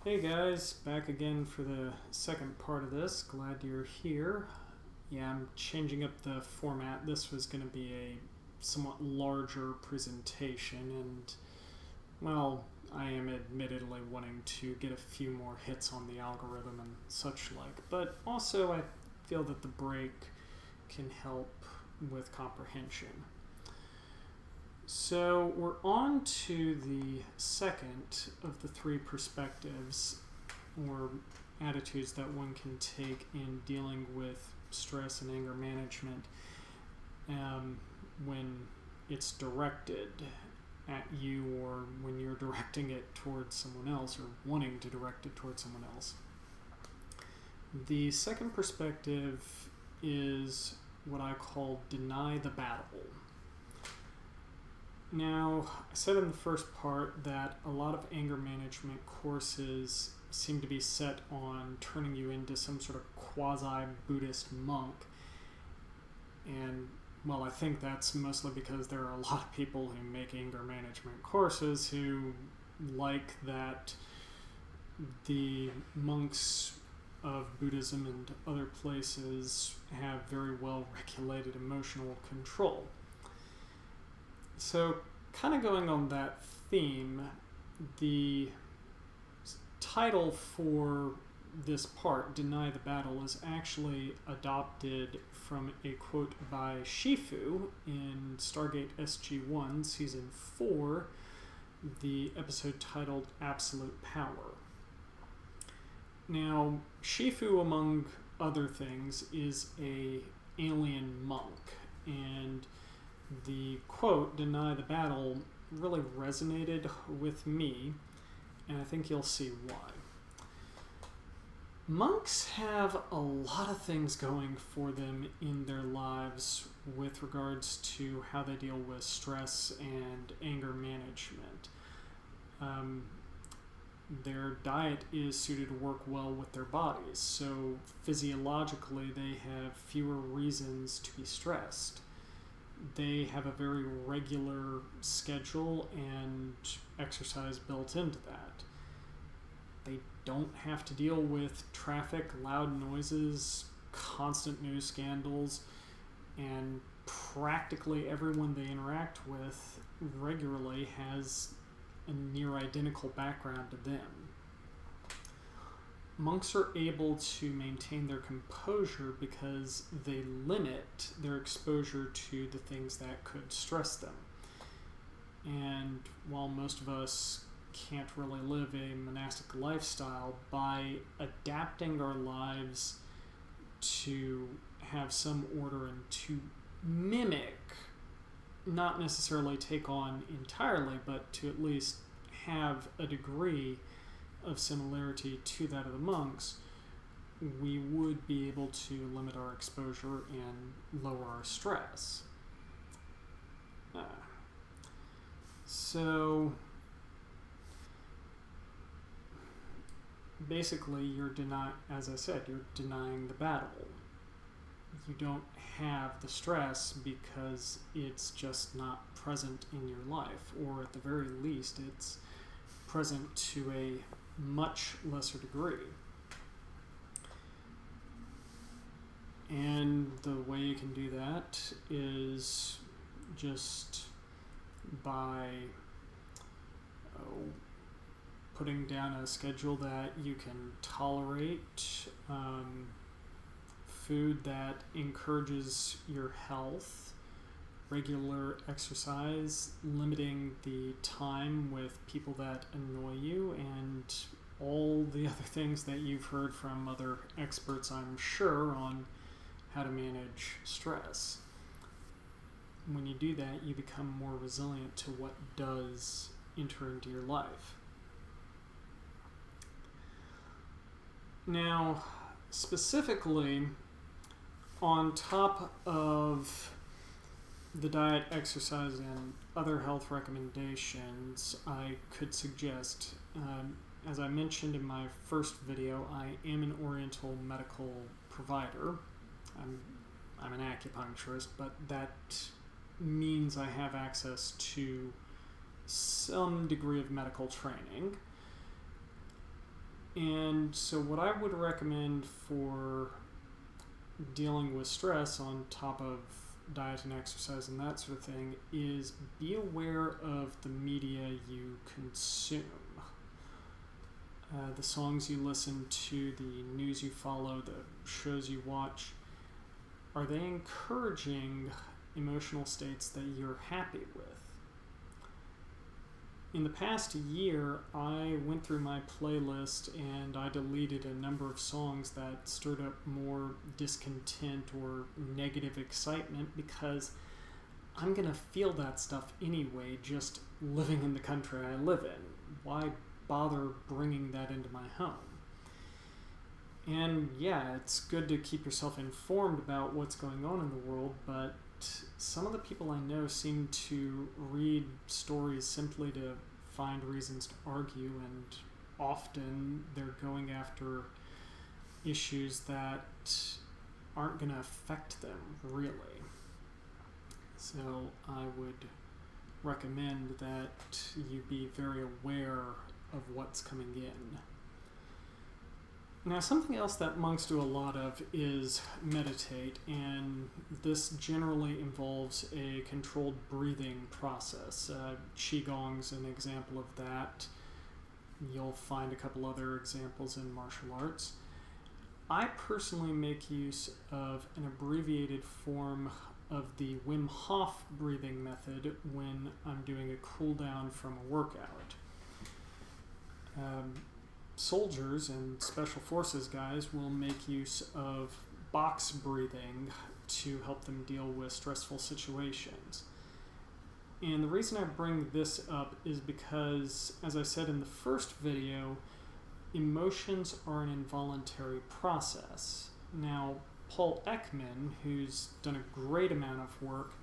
Hey guys, back again for the second part of this. Glad you're here. Yeah, I'm changing up the format. This was going to be a somewhat larger presentation, and well, I am admittedly wanting to get a few more hits on the algorithm and such like, but also I feel that the break can help with comprehension. So we're on to the second of the three perspectives or attitudes that one can take in dealing with stress and anger management when it's directed at you or when you're directing it towards someone else or wanting to direct it towards someone else. The second perspective is what I call deny the battle. Now, I said in the first part that a lot of anger management courses seem to be set on turning you into some sort of quasi-Buddhist monk. And, well, I think that's mostly because there are a lot of people who make anger management courses who like that the monks of Buddhism and other places have very well-regulated emotional control. So, kind of going on that theme, the title for this part, Deny the Battle, is actually adopted from a quote by Shifu in Stargate SG-1, Season 4, the episode titled Absolute Power. Now, Shifu, among other things, is an alien monk, and the quote, deny the battle, really resonated with me, and I think you'll see why. Monks have a lot of things going for them in their lives with regards to how they deal with stress and anger management. Their diet is suited to work well with their bodies, so physiologically they have fewer reasons to be stressed. They have a very regular schedule and exercise built into that. They don't have to deal with traffic, loud noises, constant news scandals, and practically everyone they interact with regularly has a near identical background to them. Monks are able to maintain their composure because they limit their exposure to the things that could stress them. And while most of us can't really live a monastic lifestyle, by adapting our lives to have some order and to mimic, not necessarily take on entirely, but to at least have a degree of similarity to that of the monks, we would be able to limit our exposure and lower our stress. So basically you're as I said, you're denying the battle. You don't have the stress because it's just not present in your life, or at the very least it's present to a much lesser degree. And the way you can do that is just by putting down a schedule that you can tolerate, food that encourages your health, regular exercise, limiting the time with people that annoy you, and all the other things that you've heard from other experts, I'm sure, on how to manage stress. When you do that, you become more resilient to what does enter into your life. Now, specifically, on top of the diet, exercise, and other health recommendations, I could suggest, as I mentioned in my first video, I am an Oriental medical provider. I'm an acupuncturist, but that means I have access to some degree of medical training. And so what I would recommend for dealing with stress on top of diet and exercise and that sort of thing is be aware of the media you consume. The songs you listen to, the news you follow, the shows you watch, are they encouraging emotional states that you're happy with? In the past year, I went through my playlist and I deleted a number of songs that stirred up more discontent or negative excitement because I'm going to feel that stuff anyway, just living in the country I live in. Why bother bringing that into my home? And yeah, it's good to keep yourself informed about what's going on in the world, but some of the people I know seem to read stories simply to find reasons to argue, and often they're going after issues that aren't going to affect them really. So I would recommend that you be very aware of what's coming in. Now, something else that monks do a lot of is meditate, and this generally involves a controlled breathing process. Qigong's an example of that. You'll find a couple other examples in martial arts. I personally make use of an abbreviated form of the Wim Hof breathing method when I'm doing a cool down from a workout. Soldiers and special forces guys will make use of box breathing to help them deal with stressful situations. And the reason I bring this up is because, as I said in the first video, emotions are an involuntary process. Now, Paul Ekman, who's done a great amount of work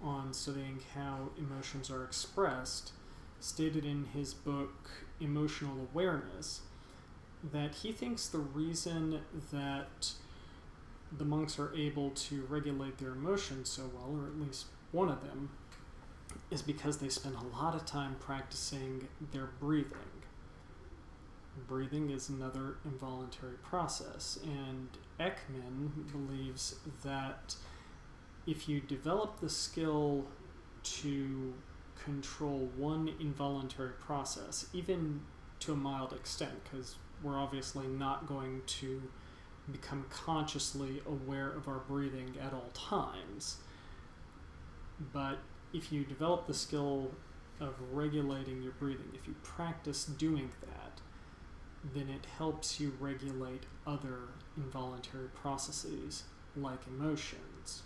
on studying how emotions are expressed, stated in his book Emotional Awareness that he thinks the reason that the monks are able to regulate their emotions so well, or at least one of them, is because they spend a lot of time practicing their breathing. Breathing is another involuntary process, and Ekman believes that if you develop the skill to control one involuntary process, even to a mild extent, because we're obviously not going to become consciously aware of our breathing at all times, but if you develop the skill of regulating your breathing, if you practice doing that, then it helps you regulate other involuntary processes like emotions.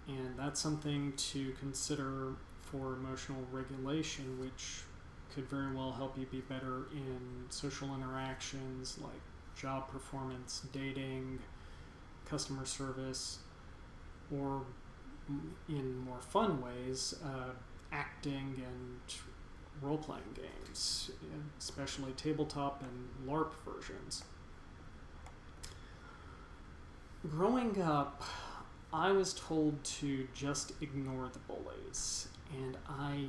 And that's something to consider for emotional regulation, which could very well help you be better in social interactions like job performance, dating, customer service, or in more fun ways, acting and role-playing games, especially tabletop and LARP versions. Growing up, I was told to just ignore the bullies, and I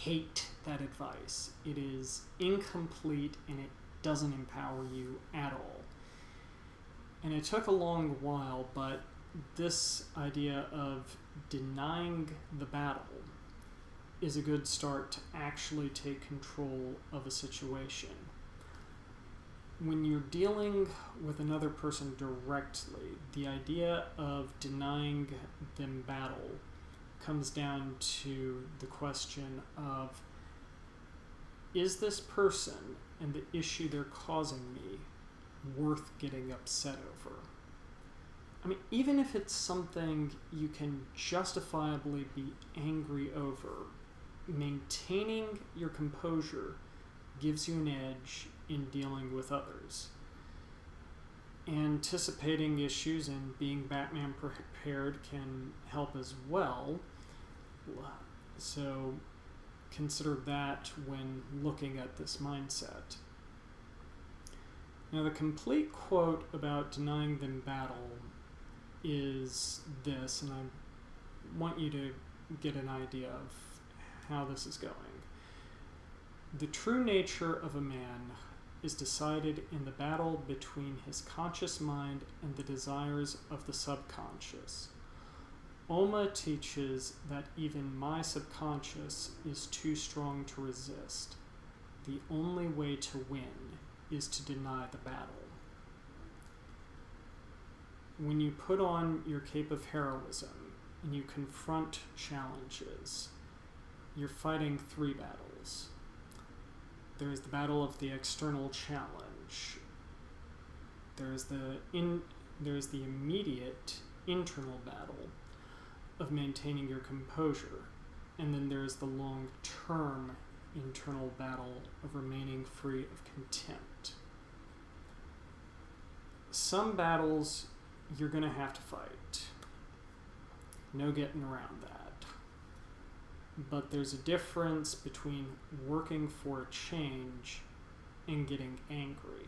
hate that advice. It is incomplete and it doesn't empower you at all. And it took a long while, but this idea of denying the battle is a good start to actually take control of a situation. When you're dealing with another person directly, the idea of denying them battle comes down to the question of, is this person and the issue they're causing me worth getting upset over? I mean, even if it's something you can justifiably be angry over, maintaining your composure gives you an edge in dealing with others. Anticipating issues and being Batman prepared can help as well. So consider that when looking at this mindset. Now, the complete quote about denying them battle is this, and I want you to get an idea of how this is going. The true nature of a man is decided in the battle between his conscious mind and the desires of the subconscious. 𝗤𝗏 teaches that even my subconscious is too strong to resist. The only way to win is to deny the battle. When you put on your cape of heroism and you confront challenges, you're fighting three battles. There's the battle of the external challenge. There's the immediate internal battle of maintaining your composure. And then there's the long-term internal battle of remaining free of contempt. Some battles you're going to have to fight. No getting around that. But there's a difference between working for a change and getting angry.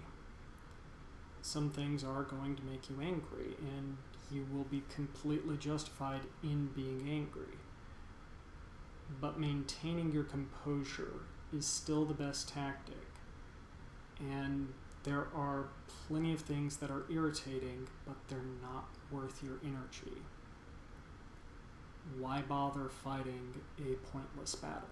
Some things are going to make you angry, and you will be completely justified in being angry. But maintaining your composure is still the best tactic. And there are plenty of things that are irritating, but they're not worth your energy. Why bother fighting a pointless battle?